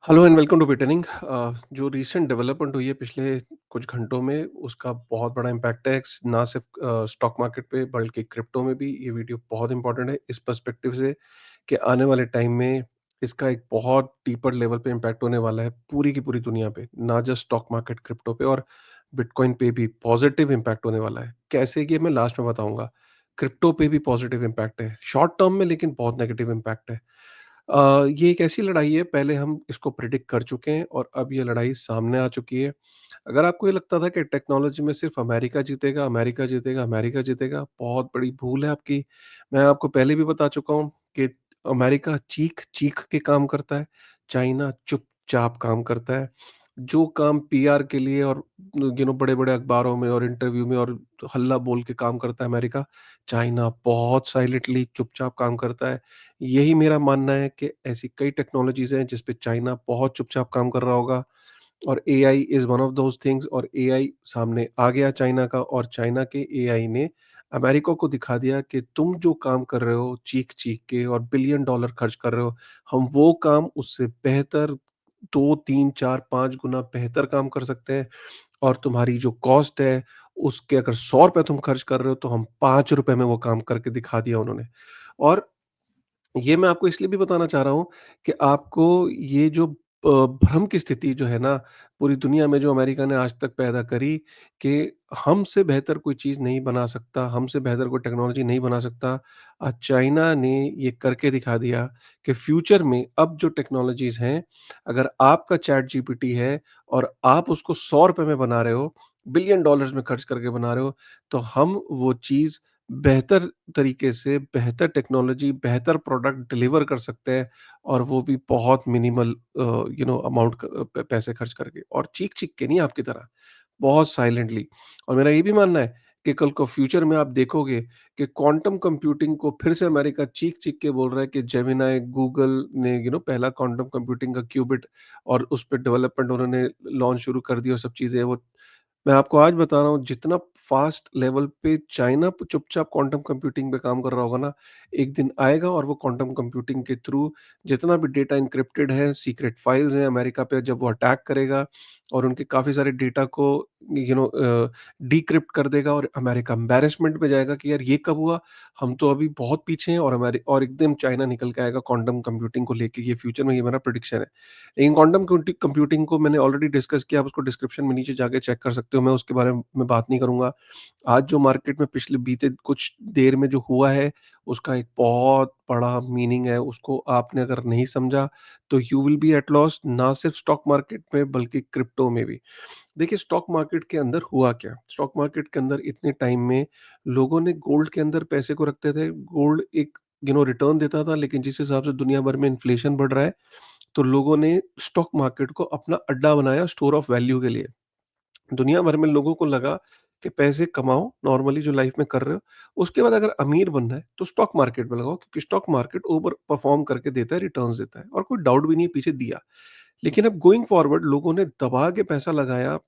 Hello and welcome to बिटनिंग। जो recent development हुई है पिछले कुछ घंटों में उसका बहुत बड़ा इम्पैक्ट है ना सिर्फ स्टॉक मार्केट पे बल्कि क्रिप्टो में भी। ये वीडियो बहुत इंपॉर्टेंट है इस पर्सपेक्टिव से कि आने वाले टाइम में इसका एक बहुत डीपर लेवल पे इम्पैक्ट होने वाला है पूरी की पूरी दुनिया पे, ना जस्ट स्टॉक मार्केट, क्रिप्टो पे और बिटकॉइन पे भी पॉजिटिव इम्पैक्ट होने वाला है। कैसे, ये मैं लास्ट में बताऊंगा। क्रिप्टो पे भी पॉजिटिव इम्पैक्ट है शॉर्ट टर्म में, लेकिन बहुत नेगेटिव इम्पैक्ट है। ये एक ऐसी लड़ाई है, पहले हम इसको प्रेडिक्ट कर चुके हैं और अब ये लड़ाई सामने आ चुकी है। अगर आपको ये लगता था कि टेक्नोलॉजी में सिर्फ अमेरिका जीतेगा, अमेरिका जीतेगा, अमेरिका जीतेगा, बहुत बड़ी भूल है आपकी। मैं आपको पहले भी बता चुका हूँ कि अमेरिका चीख-चीख के काम करता है, चाइना चुपचाप काम करता है। जो काम पीआर के लिए और बड़े-बड़े अखबारों में और इंटरव्यू में और हल्ला बोल के काम करता है अमेरिका, चाइना बहुत साइलेंटली चुपचाप काम करता है। यही मेरा मानना है कि ऐसी कई टेक्नोलॉजीज़ हैं जिस पे चाइना बहुत चुपचाप काम कर रहा होगा और AI is one of those things. और एआई सामने आ गया चाइना का, और चाइना के एआई ने अमेरिका को दिखा दिया कि तुम जो काम कर रहे हो चीख-चीख के और बिलियन डॉलर खर्च कर रहे हो, हम वो काम उससे बेहतर 2, 3, 4, 5 गुना बेहतर काम कर सकते हैं। और तुम्हारी जो कॉस्ट है, उसके अगर ₹100 तुम खर्च कर रहे हो, तो हम ₹5 में वो काम करके दिखा दिया उन्होंने। और ये मैं आपको इसलिए भी बताना चाह रहा हूँ कि आपको ये जो भ्रम की स्थिति जो है ना, पूरी दुनिया में जो अमेरिका ने आज तक पैदा करी कि हमसे बेहतर कोई चीज़ नहीं बना सकता, हमसे बेहतर कोई टेक्नोलॉजी नहीं बना सकता। आज चाइना ने ये करके दिखा दिया कि फ्यूचर में अब जो टेक्नोलॉजीज़ हैं, अगर आपका चैट जीपीटी है और आप उसको ₹100 में बना रहे हो, बिलियन डॉलर्स में खर्च करके बना रहे हो, तो हम वो चीज़ बेहतर तरीके से, बेहतर टेक्नोलॉजी, बेहतर प्रोडक्ट डिलीवर कर सकते हैं, और वो भी बहुत मिनिमल अमाउंट पैसे खर्च करके, और चीख-चीख के नहीं आपकी तरह, बहुत साइलेंटली। और मेरा ये भी मानना है कि कल को फ्यूचर में आप देखोगे कि क्वांटम कंप्यूटिंग को फिर से अमेरिका चीख-चीख के बोल रहा है कि जेमिनी, गूगल ने पहला क्वांटम कंप्यूटिंग का क्यूबिट और उस पे डेवलपमेंट उन्होंने लॉन्च शुरू कर दी और सब चीज़ें वो। मैं आपको आज बता रहा हूँ, जितना फ़ास्ट लेवल पे चाइना प चुपचाप क्वांटम कंप्यूटिंग पे काम कर रहा होगा ना, एक दिन आएगा और वो क्वांटम कंप्यूटिंग के थ्रू जितना भी डेटा एन्क्रिप्टेड है, सीक्रेट फाइल्स हैं अमेरिका पे, जब वो अटैक करेगा और उनके काफ़ी सारे डेटा को डिक्रिप्ट कर देगा, और अमेरिका एम्बैरेसमेंट में जाएगा कि यार ये कब हुआ? हम तो अभी बहुत पीछे हैं, और एकदम चाइना निकल के आएगा क्वांटम कंप्यूटिंग को लेके। ये फ्यूचर में, ये मेरा प्रेडिक्शन है। लेकिन क्वांटम कंप्यूटिंग को मैंने ऑलरेडी डिस्कस किया, आप उसको डिस्क्रिप्शन में नीचे जाके चेक कर सकते हो, मैं उसके बारे में बात नहीं करूँगा। आज जो मार्केट में पिछले बीते कुछ देर में जो हुआ है, उसका एक बहुत बड़ा मीनिंग है, उसको आपने अगर नहीं समझा, तो you will be at loss, ना सिर्फ स्टॉक मार्केट में बल्कि क्रिप्टो में भी। देखिए, स्टॉक मार्केट के अंदर हुआ क्या? स्टॉक मार्केट के अंदर इतने टाइम में लोगों ने गोल्ड के अंदर पैसे को रखते थे, गोल्ड एक रिटर्न देता था, लेकिन जिस हिसाब से दुनिया भर में इन्फ्लेशन बढ़ रहा है, तो लोगों ने स्टॉक मार्केट को अपना अड्डा बनाया स्टोर ऑफ वैल्यू के लिए। दुनिया भर में लोगों को लगा कि पैसे कमाओ नॉर्मली जो लाइफ में कर रहे हो, उसके बाद अगर अमीर बनना है तो स्टॉक मार्केट में लगाओ, क्योंकि स्टॉक मार्केट ओवर परफॉर्म करके देता है, रिटर्न्स देता है, और कोई डाउट भी नहीं है, पीछे दिया। लेकिन अब गोइंग फॉरवर्ड लोगों ने दबा के पैसा लगाया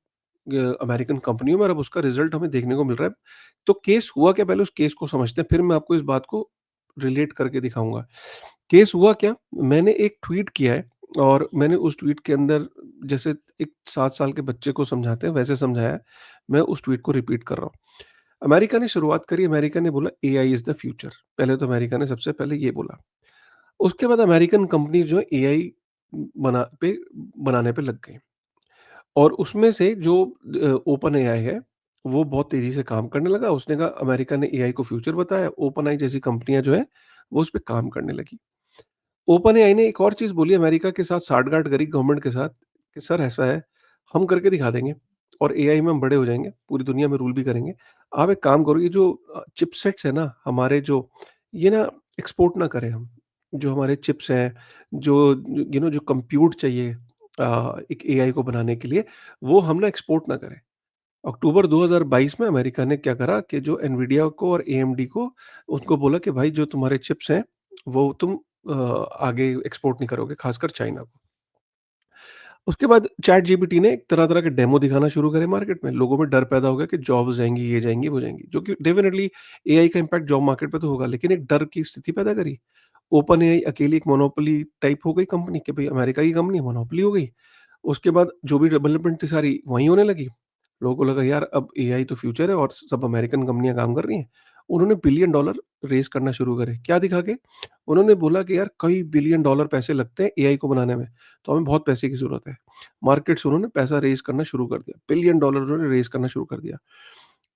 अमेरिकन कंपनियों में, और अब उसका रिजल्ट हमें देखने को मिल रहा है। तो केस हुआ क्या, पहले उस केस को समझते हैं, फिर मैं आपको इस बात को रिलेट करके दिखाऊंगा। केस हुआ क्या? मैंने एक ट्वीट किया है, और मैंने उस ट्वीट के अंदर जैसे एक 7 साल के बच्चे को समझाते हैं वैसे समझाया है। मैं उस ट्वीट को रिपीट कर रहा हूँ। अमेरिका ने शुरुआत करी, अमेरिका ने बोला एआई इज़ द फ्यूचर। पहले तो अमेरिका ने सबसे पहले ये बोला। उसके बाद अमेरिकन कंपनीज़ जो है एआई बनाने पे लग गई, और उसमें से जो ओपन एआई है, वो बहुत तेज़ी से काम करने लगा। उसने कहा, अमेरिका ने एआई को फ्यूचर बताया, ओपन एआई जैसी कंपनियाँ जो हैं, वो उस पे काम करने लगी। ओपन एआई ने एक और चीज़ बोली अमेरिका के साथ, साठगांठ करी गवर्नमेंट के साथ कि सर ऐसा है, हम करके दिखा देंगे और एआई में हम बड़े हो जाएँगे, पूरी दुनिया में रूल भी करेंगे। आप एक काम करो, ये जो चिपसेट्स है ना हमारे, जो ये ना एक्सपोर्ट ना करें हम। जो हमारे चिप्स हैं, जो जो कंप्यूट चाहिए एक एआई को बनाने के लिए, वो हम ना एक्सपोर्ट ना करें। अक्टूबर 2022 में अमेरिका ने क्या करा कि जो एनवीडिया को और एएमडी को, उनको बोला कि भाई जो तुम्हारे चिप्स हैं, वो तुम आगे एक्सपोर्ट नहीं करोगे, खासकर चाइना को। उसके बाद चैट जीपीटी ने तरह-तरह के डेमो दिखाना शुरू करे मार्केट में। लोगों में डर पैदा हो गया कि जॉब्स जाएँगी, ये जाएँगी, वो जाएँगी। जो कि डेफिनिटली एआई का इम्पैक्ट जॉब मार्केट पे तो होगा, लेकिन एक डर की स्थिति पैदा करी। ओपन एआई अकेली एक मोनोपोली टाइप हो गई कंपनी कि भई अमेरिका की कंपनी मोनोपोली हो गई। उसके बाद जो भी डेवलपमेंट थी सारी वहीं होने लगी। लोगों को लगा यार अब एआई तो फ्यूचर है और सब अमेरिकन कंपनियाँ काम कर रही हैं। उन्होंने बिलियन डॉलर रेज़ करना शुरू करे। क्या दिखा के? उन्होंने बोला कि यार कई बिलियन डॉलर पैसे लगते हैं एआई को बनाने में, तो हमें बहुत पैसे की ज़रूरत है। मार्केट से उन्होंने पैसा रेज़ करना शुरू कर दिया। बिलियन डॉलर उन्होंने रेज़ करना शुरू कर दिया।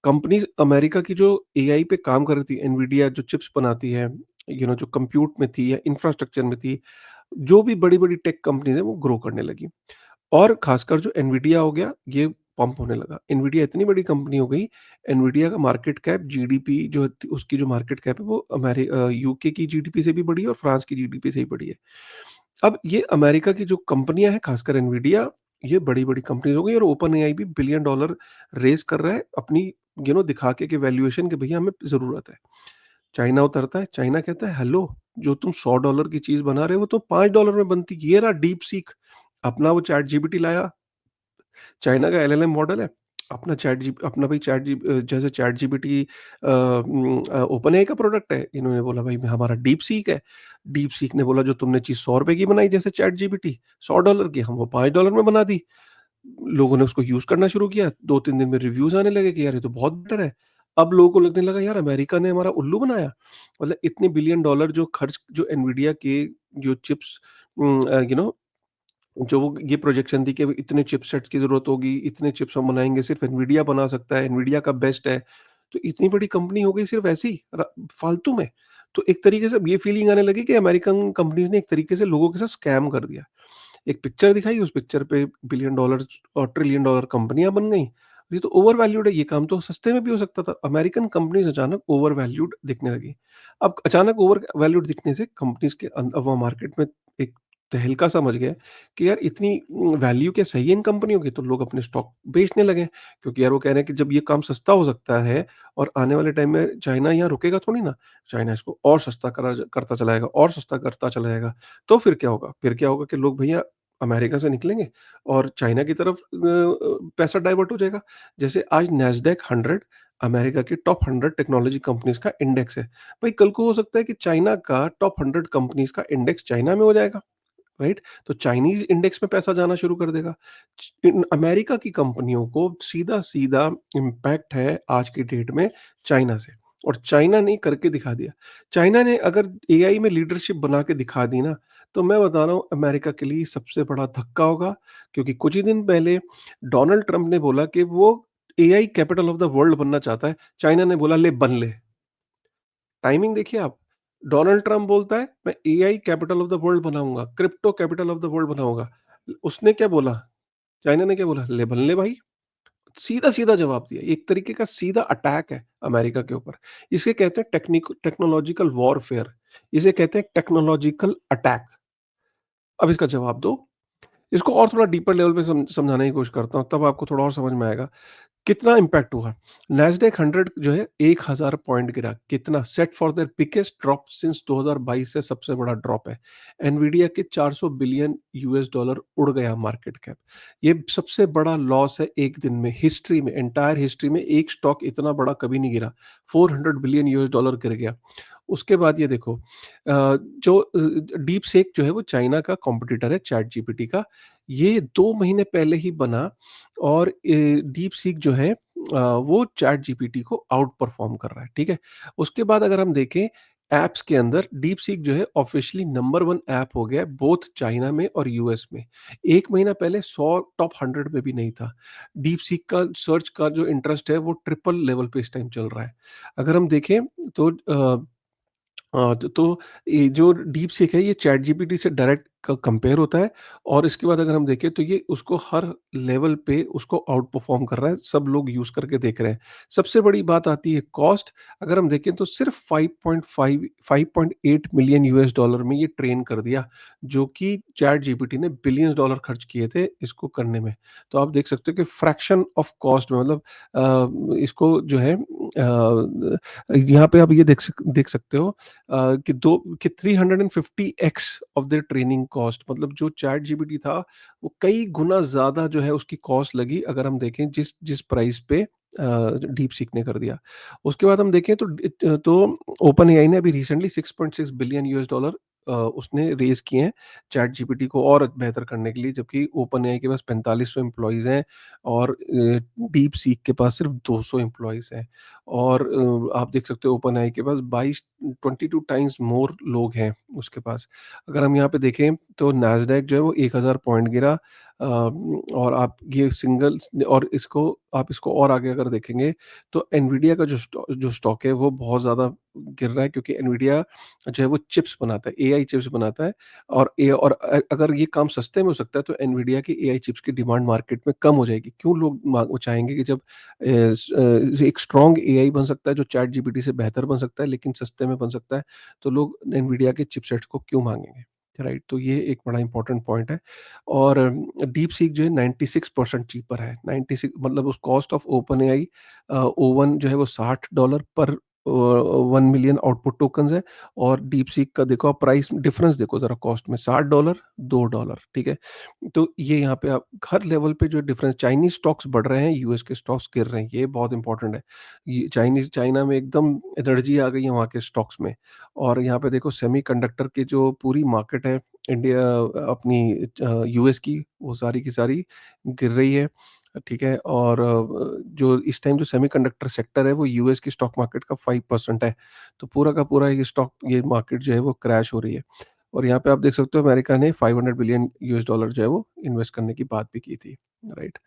कंपनीज़ अमेरिका की जो एआई पे काम कर रही थी, एनवीडिया जो चिप्स बनाती है, जो कंप्यूट में थी या इंफ्रास्ट्रक्चर में थी, जो भी बड़ी-बड़ी टेक कंपनीज़ हैं, वो ग्रो करने लगी। और खासकर जो एनवीडिया हो गया, ये पंप होने लगा। एनवीडिया इतनी बड़ी कंपनी हो गई, एनवीडिया का मार्केट कैप जीडीपी जो उसकी जो मार्केट कैप है वो यूके की जीडीपी से भी बड़ी है और फ्रांस की जीडीपी से भी बड़ी है। अब ये अमेरिका की जो कंपनियाँ हैं, खासकर एनवीडिया, ये बड़ी-बड़ी कंपनीज़ हो गई और ओपन एआई भी बिलियन डॉलर रेज़ कर रहा है अपनी दिखा के कि वैल्यूएशन कि भैया हमें ज़रूरत है। चाइना उतरता है, चाइना कहता है हेलो, जो तुम $100 की चीज़ बना रहे हो वो तो $5 में बनती। ये रहा डीप सीक, अपना वो चैट जीपीटी लाया, चाइना का एलएलएम मॉडल है, अपना भाई जैसे चैट जीपीटी ओपन एआई का प्रोडक्ट है, इन्होंने बोला भाई हमारा डीप सीक है। डीप सीक ने बोला जो तुमने चीज़ ₹100 की बनाई जैसे चैट जीपीटी $100 की, हम वो $5 में बना दी। लोगों ने उसको यूज़ करना शुरू किया, 2-3 दिन में रिव्यूज़ आने लगे कि यार ये तो बहुत बेटर है। अब लोगों को लगने लगा यार अमेरिका ने हमारा उल्लू बनाया। मतलब इतने बिलियन डॉलर जो एनवीडिया के जो चिप्स जो वो ये प्रोजेक्शन थी कि इतने चिपसेट्स की ज़रूरत होगी, इतने चिप्स हम बनाएँगे, सिर्फ़ एनवीडिया बना सकता है, एनवीडिया का बेस्ट है। तो इतनी बड़ी कंपनी हो गई सिर्फ़ ऐसे ही फालतू में। तो एक तरीके से अब ये फीलिंग आने लगी कि अमेरिकन कंपनीज़ ने एक तरीके से लोगों के साथ स्कैम कर दिया। एक पिक्चर दिखाई, उस पिक्चर पे बिलियन डॉलर्स और ट्रिलियन डॉलर कंपनियाँ बन गईं। ये तो ओवर वैल्यूड है, ये काम तो सस्ते में भी हो सकता था। अमेरिकन कंपनीज़ अचानक ओवर वैल्यूड दिखने लगी। अब अचानक ओवर वैल्यूड दिखने से कंपनीज़ के अब वहाँ मार्केट में एक तहलका सा मच गया कि यार इतनी वैल्यू क्या सही है इन कंपनियों की? तो लोग अपने स्टॉक बेचने लगे क्योंकि यार वो कह रहे हैं कि जब ये काम सस्ता हो सकता है और आने वाले टाइम में चाइना यहाँ रुकेगा थोड़ी ना। चाइना इसको और सस्ता करता चला जाएगा और सस्ता करता चला जाएगा। तो फिर क्या होगा? फिर क्या होगा कि लोग भैया अमेरिका से निकलेंगे और चाइना की तरफ पैसा डाइवर्ट हो जाएगा। जैसे आज नैस्डैक 100 अमेरिका की टॉप 100 टेक्नोलॉजी कंपनीज़ का इंडेक्स है। भाई कल को हो सकता है कि चाइना का टॉप 100 कंपनीज़ का इंडेक्स चाइना में हो जाएगा, राइट? तो चाइनीज़ इंडेक्स में पैसा जाना शुरू कर देगा। इन अमेरिका की कंपनियों को सीधा-सीधा इम्पैक्ट है आज की डेट में चाइना से और चाइना ने करके दिखा दिया। चाइना ने अगर एआई में लीडरशिप बना के दिखा दी ना, तो मैं बता रहा हूँ अमेरिका के लिए सबसे बड़ा धक्का होगा क्योंकि कुछ ही दिन पहले डोनाल्ड ट्रंप ने बोला कि वो AI capital of the world बनना चाहता है। चाइना ने बोला ले बन ले। टाइमिंग देखिए आप, डोनाल्ड ट्रम्प बोलता है मैं AI capital of the world बनाऊँगा, crypto capital of the world बनाऊँगा। उसने क्या बोला? चाइना ने क्या बोला? ले बन ले भाई। सीधा-सीधा जवाब दिया। एक तरीके का सीधा अटैक है अमेरिका के ऊपर। इसे कहते हैं टेक्नोलॉजिकल वॉरफेयर। इसे कहते हैं टेक्नोलॉजिकल अटैक। अब इसका जवाब दो। इसको और थोड़ा डीपर लेवल पे समझाने की कोशिश करता हूँ, तब आपको थोड़ा और समझ में आएगा। कितना इम्पैक्ट हुआ? नैस्डैक 100 जो है 1000 पॉइंट गिरा। कितना? Set for their biggest drop since 2022 से सबसे बड़ा ड्रॉप है। एनवीडिया के 400 बिलियन यूएस डॉलर उड़ गया मार्केट कैप। ये सबसे बड़ा लॉस है एक दिन में, हिस्ट्री में, एंटायर हिस्ट्री में एक स्टॉक इतना बड़ा कभी नहीं गिरा। 400 बिलियन यूएस डॉलर गिर गया। उसके बाद ये देखो डीप सीक जो है वो चाइना का कॉम्पिटिटर है चैट जीपीटी का। ये 2 महीने पहले ही बना और डीप सीक जो है वो चैट जीपीटी को आउट परफॉर्म कर रहा है, ठीक है? उसके बाद अगर हम देखें ऐप्स के अंदर डीप सीक जो है ऑफ़िशियली नंबर 1 ऐप हो गया है बोथ चाइना में और यूएस में। 1 महीना पहले 100 टॉप 100 में भी नहीं था। डीप सीक का सर्च का जो इंटरेस्ट है वो ट्रिपल लेवल पे इस टाइम चल रहा है। अगर हम देखें तो तो ये जो डीप सीक है ये चैट जीपीटी से डायरेक्ट कंपेयर होता है और इसके बाद अगर हम देखें तो ये उसको हर लेवल पे उसको आउट परफॉर्म कर रहा है, सब लोग यूज़ करके देख रहे हैं। सबसे बड़ी बात आती है कॉस्ट, अगर हम देखें तो सिर्फ 5.8 मिलियन यूएस डॉलर में ये ट्रेन कर दिया, जो कि चैट जीपीटी ने बिलियंस डॉलर खर्च किए थे इसको करने में। तो आप देख सकते हो कि फ्रैक्शन ऑफ कॉस्ट में मतलब इसको जो है यहाँ पे आप ये देख सकते हो कि 350 x of their training cost, मतलब जो चैट जीपीटी था वो कई गुना ज़्यादा जो है उसकी कॉस्ट लगी अगर हम देखें जिस जिस प्राइस पे डीप सीक ने कर दिया। उसके बाद हम देखें तो ओपन एआई ने अभी रिसेंटली 6.6 बिलियन यूएस डॉलर उसने रेज़ किए हैं चैट जीपीटी को और बेहतर करने के लिए, जबकि ओपन एआई के पास 4500 एम्प्लॉइज़ हैं और डीप सीक के पास सिर्फ 200 एम्प्लॉइज़ हैं। और आप देख सकते हो ओपन एआई के पास 22 टाइम्स मोर लोग हैं उसके पास। अगर हम यहाँ पे देखें तो नैस्डैक जो है वो 1000 पॉइंट गिरा। और आप ये सिंगल और इसको आप इसको और आगे अगर देखेंगे तो एनवीडिया का जो स्टॉक है वो बहुत ज़्यादा गिर रहा है, क्योंकि एनवीडिया जो है वो चिप्स बनाता है, एआई चिप्स बनाता है। और अगर ये काम सस्ते में हो सकता है तो एनवीडिया की एआई चिप्स की डिमांड मार्केट में कम हो जाएगी। क्यों लोग वो चाहेंगे कि जब एक स्ट्रॉन्ग एआई बन सकता है जो चैट जीपीटी से बेहतर बन सकता है लेकिन सस्ते में बन सकता है, तो लोग एनवीडिया के चिपसेट्स को क्यों मांगेंगे, राइट? तो ये एक बड़ा इंपॉर्टेंट पॉइंट है। और डीप सीक जो है 96% चीपर है। 96 मतलब उस cost of open AI oven जो है वो $60 पर 1 मिलियन आउटपुट टोकन्स है। और डीप सीक का देखो आप प्राइस डिफरेंस देखो ज़रा कॉस्ट में, $60 $2, ठीक है? तो ये यहाँ पे आप हर लेवल पे जो डिफरेंस, चाइनीज़ स्टॉक्स बढ़ रहे हैं, यूएस के स्टॉक्स गिर रहे हैं, ये बहुत इंपॉर्टेंट है। ये चाइना में एकदम एनर्जी आ गई है वहाँ के स्टॉक्स में। और यहाँ पे देखो सेमीकंडक्टर की जो पूरी मार्केट है इंडिया अपनी यूएस की, वो सारी की सारी गिर रही है, ठीक है? और जो इस टाइम जो सेमीकंडक्टर सेक्टर है वो यूएस की स्टॉक मार्केट का 5% है। तो पूरा का पूरा ये मार्केट जो है वो क्रैश हो रही है। और यहाँ पे आप देख सकते हो अमेरिका ने 500 बिलियन यूएस डॉलर जो है वो इन्वेस्ट करने की बात भी की थी, राइट?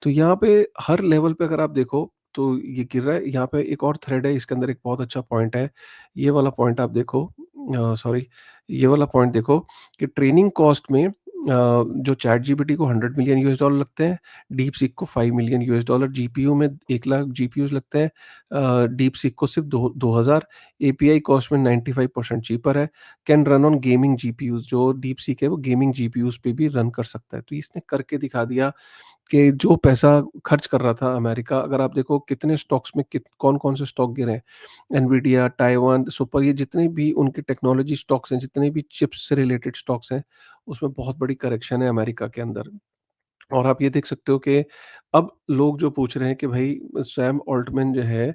तो यहाँ पे हर लेवल पे अगर आप देखो तो ये गिर रहा है। यहाँ पे एक और थ्रेड है, इसके अंदर एक बहुत अच्छा पॉइंट है। ये वाला पॉइंट आप देखो, सॉरी, ये वाला पॉइंट देखो कि ट्रेनिंग कॉस्ट में जो चैट जीपीटी को 100 मिलियन यूएस डॉलर लगते हैं, डीप सीक को 5 मिलियन यूएस डॉलर, जीपीयू में 1 लाख जीपीयूज़ लगते हैं, डीप सीक को सिर्फ 2000, एपीआई कॉस्ट में 95% चीपर है, can run on gaming GPUs, जो डीप सीक है वो गेमिंग जीपीयूज़ पे भी रन कर सकता है। तो इसने करके दिखा दिया कि जो पैसा खर्च कर रहा था अमेरिका, अगर आप देखो कितने स्टॉक्स में कौन-कौन से स्टॉक गिरे हैं। एनवीडिया, टाइवान, सुपर, ये जितने भी उनके टेक्नोलॉजी स्टॉक्स हैं, जितने भी चिप्स से रिलेटेड स्टॉक्स हैं, उसमें बहुत बड़ी करेक्शन है अमेरिका के अंदर। और आप ये देख सकते हो कि अब लोग जो पूछ रहे हैं कि भाई सैम ऑल्टमैन जो है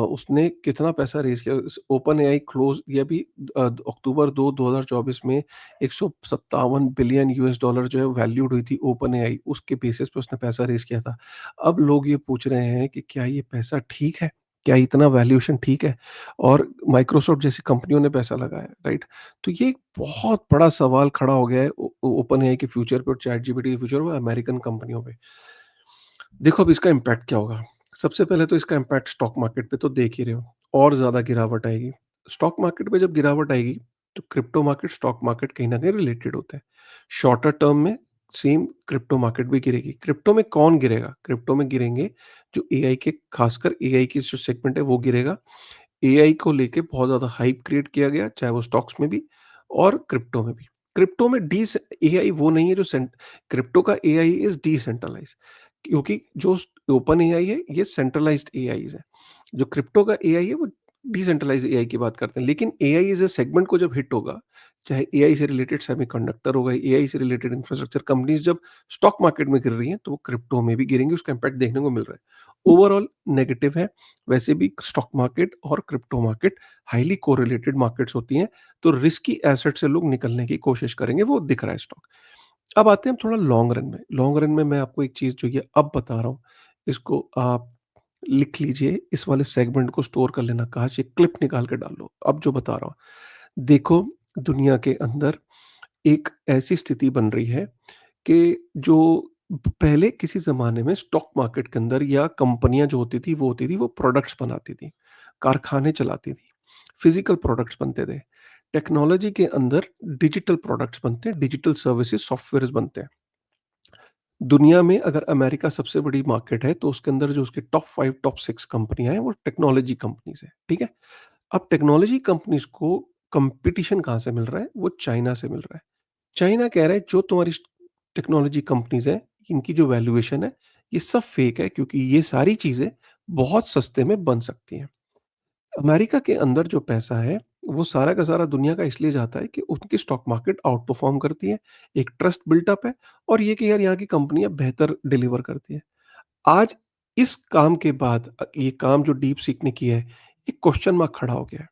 उसने कितना पैसा रेज़ किया। ओपन एआई क्लोज़ ये अभी अक्टूबर 2, 2024 में 157 बिलियन यूएस डॉलर जो है वैल्यूड हुई थी ओपन एआई, उसके बेसिस पे उसने पैसा रेज़ किया था। अब लोग ये पूछ रहे हैं कि क्या ये पैसा ठीक है? क्या इतना वैल्यूएशन ठीक है? और माइक्रोसॉफ्ट जैसी कंपनियों ने पैसा लगाया, राइट? तो ये एक बहुत बड़ा सवाल खड़ा हो गया है ओपन एआई के फ्यूचर पे और चैट जीपीटी के फ्यूचर पे, अमेरिकन कंपनियों पे। देखो अब इसका इम्पैक्ट क्या होगा? सबसे पहले तो इसका इम्पैक्ट स्टॉक मार्केट पे तो देख ही रहे हो, और ज़्यादा गिरावट आएगी। स्टॉक मार्केट पे जब गिरावट आएगी, तो क्रिप्टो मार्केट, स्टॉक मार्केट कहीं न कहीं रिलेटेड होते हैं। शॉर्टर टर्म में सेम क्रिप्टो मार्केट भी गिरेगी। क्रिप्टो में कौन गिरेगा? क्रिप्टो में गिरेंगे जो एआई के, खासकर एआई की जो सेगमेंट है वो गिरेगा। एआई को लेके बहुत ज़्यादा हाइप क्रिएट किया गया, चाहे वो स्टॉक्स में भी और क्रिप्टो में भी। क्रिप्टो में डीस एआई वो नहीं है जो क्रिप्टो का एआई इज़ डिसेंट्रलाइज़्ड, क्योंकि जो ओपन एआई है ये सेंट्रलाइज़्ड एआईज़ है। जो क्रिप्टो का एआई है वो डिसेंट्रलाइज़्ड एआई की बात करते हैं। लेकिन एआई एज़ अ सेगमेंट को जब हिट होगा, चाहे एआई से रिलेटेड सेमीकंडक्टर हो गए, एआई से रिलेटेड इंफ्रास्ट्रक्चर कंपनीज़ जब स्टॉक मार्केट में गिर रही हैं, तो वो क्रिप्टो में भी गिरेंगी, उसका इम्पैक्ट देखने को मिल रहा है। ओवरऑल नेगेटिव है। वैसे भी स्टॉक मार्केट और crypto market highly correlated markets होती हैं, तो रिस्की एसेट से लोग निकलने की कोशिश करेंगे, वो दिख रहा है स्टॉक। अब आते हैं हम थोड़ा लॉन्ग रन में। लॉन्ग रन में मैं आपको एक चीज़ जो ये अब बता रहा हूँ, इसको आप लिख लीजिए, इस वाले सेगमेंट को स्टोर कर लेना, काश ये क्लिप निकाल के डाल लो, अब जो बता रहा हूँ। देखो, दुनिया के अंदर एक ऐसी स्थिति बन रही है कि जो पहले किसी ज़माने में स्टॉक मार्केट के अंदर या कंपनियाँ जो होती थी, वो प्रोडक्ट्स बनाती थी, कारखाने चलाती थी, फिज़िकल प्रोडक्ट्स बनते थे। टेक्नोलॉजी के अंदर डिजिटल प्रोडक्ट्स बनते हैं, डिजिटल सर्विसेज़, सॉफ्टवेयर्स बनते हैं। दुनिया में अगर अमेरिका सबसे बड़ी मार्केट है, तो उसके अंदर जो उसके टॉप 5, टॉप 6 कंपनियाँ हैं, वो टेक्नोलॉजी कंपनीज़ हैं, ठीक है? अब टेक्नोलॉजी कंपनीज़ को कॉम्पिटिशन कहाँ से मिल रहा है? वो चाइना से मिल रहा है। चाइना कह रहा है जो तुम्हारी टेक्नोलॉजी कंपनीज़ हैं, इनकी जो वैल्यूएशन है, ये सब फेक है, क्योंकि ये सारी चीज़ें बहुत सस्ते में बन सकती हैं। अमेरिका के अंदर जो पैसा है, वो सारा का सारा दुनिया का इसलिए जाता है कि उनकी स्टॉक मार्केट आउट परफॉर्म करती है, एक ट्रस्ट बिल्ट अप है और ये कि यार यहाँ की कंपनियाँ बेहतर डिलीवर करती हैं। आज इस काम के बाद ये काम जो डीप सीक ने किया है, एक क्वेश्चन मार्क खड़ा हो गया है।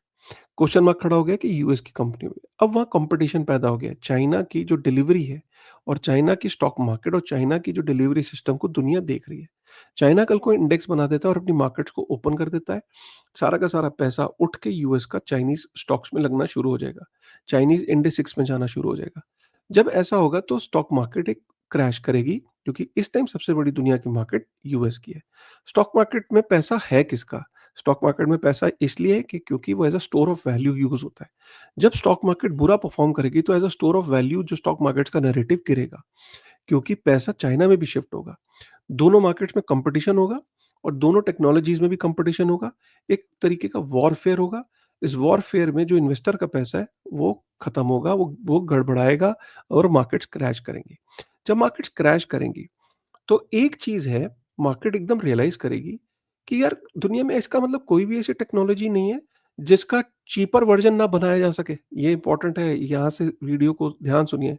क्वेश्चन मार्क खड़ा हो गया कि यूएस की कंपनी हुई। अब वहाँ कॉम्पिटिशन पैदा हो गया है। चाइना की जो डिलीवरी है और चाइना की स्टॉक मार्केट और चाइना की जो डिलीवरी सिस्टम को दुनिया देख रही है। चाइना कल को इंडेक्स बना देता है और अपनी मार्केट्स को ओपन कर देता है। सारा का सारा पैसा उठ के यूएस का चाइनीज़ स्टॉक्स में लगना शुरू हो जाएगा। चाइनीज़ इंडेक्स में जाना शुरू हो जाएगा। जब ऐसा होगा तो स्टॉक मार्केट एक क्रैश करेगी क्योंकि इस टाइम सबसे बड़ी दुनिया की मार्केट यूएस की है। स्टॉक मार्केट में पैसा है किसका? स्टॉक मार्केट में पैसा इसलिए है कि क्योंकि वो as a store of value use होता है। जब स्टॉक मार्केट बुरा परफ़ॉर्म करेगी तो as a store of value जो स्टॉक मार्केट्स का नैरेटिव गिरेगा, क्योंकि पैसा चाइना में भी शिफ्ट होगा। दोनों मार्केट्स में कॉम्पिटिशन होगा और दोनों टेक्नोलॉजीज़ में भी कॉम्पिटिशन होगा। एक तरीके का वॉरफेयर होगा। इस वॉरफेयर में जो इन्वेस्टर का पैसा है, वो खत्म होगा, वो गड़बड़ाएगा और मार्केट्स क्रैश करेंगी। जब मार्केट्स क्रैश करेंगी तो एक चीज़ है, मार्केट एकदम रियलाइज़ करेगी कि यार दुनिया में इसका मतलब कोई भी ऐसी टेक्नोलॉजी नहीं है, जिसका चीपर वर्ज़न ना बनाया जा सके। ये इम्पोर्टेंट है, यहाँ से वीडियो को ध्यान सुनिए।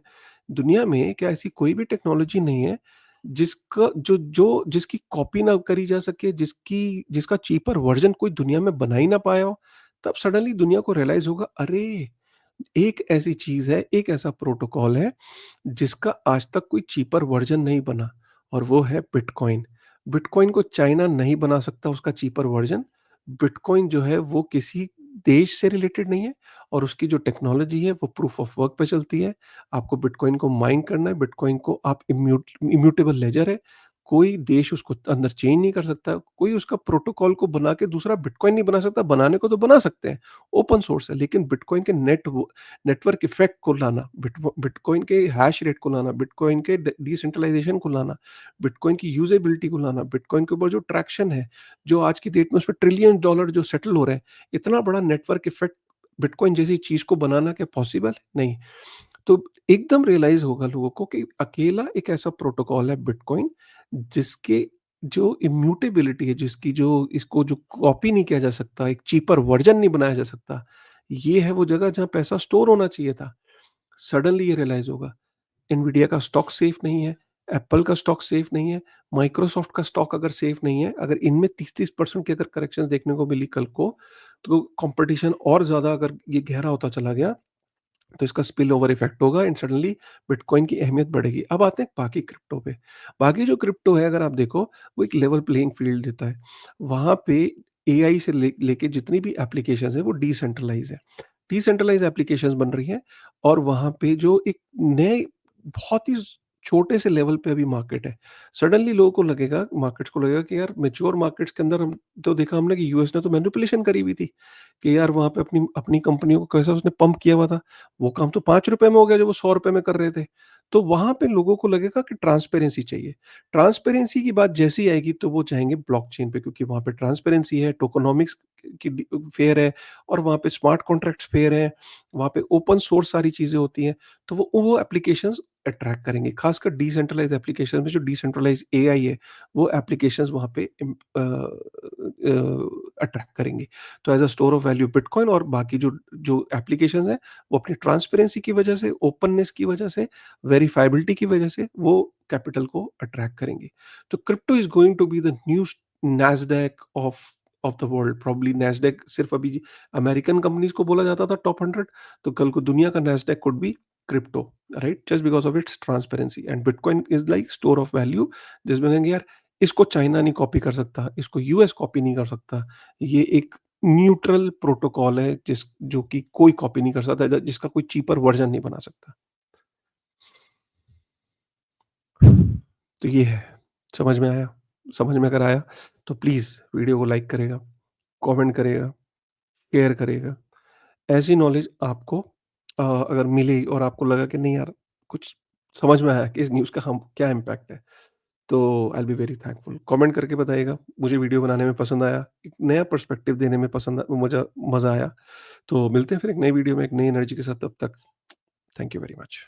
दुनिया में क्या ऐसी कोई भी टेक्नोलॉजी नहीं है, जिसका जो जो जिसकी कॉपी ना करी जा सके, जिसका चीपर वर्ज़न कोई दुनिया में बना ही ना पाया हो। तब सडनली दुनिया को रियलाइज़ होगा, अरे! एक ऐसी चीज़ है, एक ऐसा प्रोटोकॉल है जिसका आज तक कोई चीपर वर्ज़न नहीं बना और वो है बिटकॉइन। बिटकॉइन को चाइना नहीं बना सकता उसका चीपर वर्ज़न। बिटकॉइन जो है वो किसी देश से रिलेटेड नहीं है और उसकी जो टेक्नोलॉजी है वो प्रूफ ऑफ वर्क पे चलती है। आपको बिटकॉइन को माइन करना है, बिटकॉइन को आप इम्यूटेबल लेजर है। कोई देश उसको अंदर चेंज नहीं कर सकता, कोई उसका प्रोटोकॉल को बना के दूसरा बिटकॉइन नहीं बना सकता, बनाने को तो बना सकते हैं, ओपन सोर्स है। लेकिन बिटकॉइन के नेटवर्क इफ़ेक्ट को लाना, बिटकॉइन के हैश रेट को लाना, बिटकॉइन के डिसेंट्रलाइज़ेशन को लाना, बिटकॉइन की यूज़ेबिलिटी को लाना, बिटकॉइन के ऊपर जो ट्रैक्शन है, जो आज की डेट में उसपे ट्रिलियन डॉलर जो सेटल हो रहे हैं, इतना बड़ा नेटवर्क इफ़ेक्ट बिटकॉइन जैसी चीज़ को बनाना क्या पॉसिबल है? नहीं। तो एकदम रियलाइज़ होगा लोगों को कि अकेला एक ऐसा प्रोटोकॉल है बिटकॉइन, जिसके जो इम्यूटेबिलिटी है, जिसकी जो इसको जो कॉपी नहीं किया जा सकता, एक चीपर वर्ज़न नहीं बनाया जा सकता, ये है वो जगह जहाँ पैसा स्टोर होना चाहिए था। सडनली ये रियलाइज़ होगा, एनवीडिया का स्टॉक सेफ नहीं है, एप्पल का स्टॉक सेफ नहीं है, माइक्रोसॉफ्ट का स्टॉक अगर सेफ नहीं है, अगर इनमें 30-30% की अगर करेक्शंस देखने को मिली कल को, तो कॉम्पिटिशन और ज़्यादा अगर ये गहरा होता चला गया, तो इसका स्पिल ओवर इफेक्ट होगा एंड सडनली बिटकॉइन की अहमियत बढ़ेगी। अब आते हैं बाकी क्रिप्टो पे। बाकी जो क्रिप्टो है अगर आप देखो, वो एक लेवल प्लेइंग फील्ड देता है। वहाँ पे एआई से लेके जितनी भी एप्लीकेशंस हैं वो डिसेंट्रलाइज़ है। डिसेंट्रलाइज़ एप्लीकेशंस बन रही हैं और वहाँ पे जो एक नए बहुत ही छोटे से लेवल पे अभी मार्केट है। सडनली लोगों को लगेगा, मार्केट्स को लगेगा कि यार मैच्योर मार्केट्स के अंदर हम तो देखा हमने कि यूएस ने तो मैनिपुलेशन करी हुई थी, कि यार वहाँ पे अपनी अपनी कंपनियों को कैसा उसने पंप किया हुआ था। वो काम तो ₹5 में हो गया जो वो ₹100 में कर रहे थे। तो वहाँ पे लोगों को लगेगा कि ट्रांसपेरेंसी चाहिए। ट्रांसपेरेंसी की बात जैसे ही आएगी तो वो जाएँगे ब्लॉकचेन पे, क्योंकि वहाँ पे ट्रांसपेरेंसी है, टोकेनोमिक्स की फेयर है और वहाँ पे स्मार्ट कॉन्ट्रैक्ट्स फेयर हैं, वहाँ पे ओपन सोर्स सारी चीज़ें होती हैं। तो वो एप्लीकेशंस अट्रैक्ट करेंगे। खासकर डिसेंट्रलाइज़्ड एप्लीकेशन में जो डिसेंट्रलाइज़्ड एआई है, वो एप्लीकेशंस वहाँ पे अट्रैक्ट करेंगे। तो as a store of value bitcoin और बाकी जो जो एप्लीकेशंस हैं, वो अपनी ट्रांसपेरेंसी की वजह से, ओपननेस की वजह से, वेरिफाइबिलिटी की वजह से वो कैपिटल को अट्रैक्ट करेंगे। तो crypto is going to be the new Nasdaq of the world. Probably Nasdaq सिर्फ अभी अमेरिकन कंपनीज़ को बोला जाता था टॉप 100, तो कल को दुनिया का Nasdaq could be crypto, right? Just because of its transparency and bitcoin is like store of value, जिसमें कहेंगे यार इसको चाइना नहीं कॉपी कर सकता, इसको यूएस कॉपी नहीं कर सकता। ये एक न्यूट्रल प्रोटोकॉल है जो कि कोई कॉपी नहीं कर सकता, जिसका कोई चीपर वर्ज़न नहीं बना सकता। तो ये है, समझ में आया? समझ में अगर आया तो प्लीज़ वीडियो को लाइक करेगा, कमेंट करेगा, शेयर करेगा। ऐसी नॉलेज आपको अगर मिली और आपको लगा कि नहीं यार, कुछ समझ में आया कि इस न्यूज़ का हम क्या इम्पैक्ट है, तो I will be very thankful. Comment करके बताइएगा, मुझे वीडियो बनाने में पसंद आया, एक नया पर्सपेक्टिव देने में मुझे मज़ा आया। तो मिलते हैं फिर एक नई वीडियो में एक नई एनर्जी के साथ, तब तक थैंक यू वेरी मच।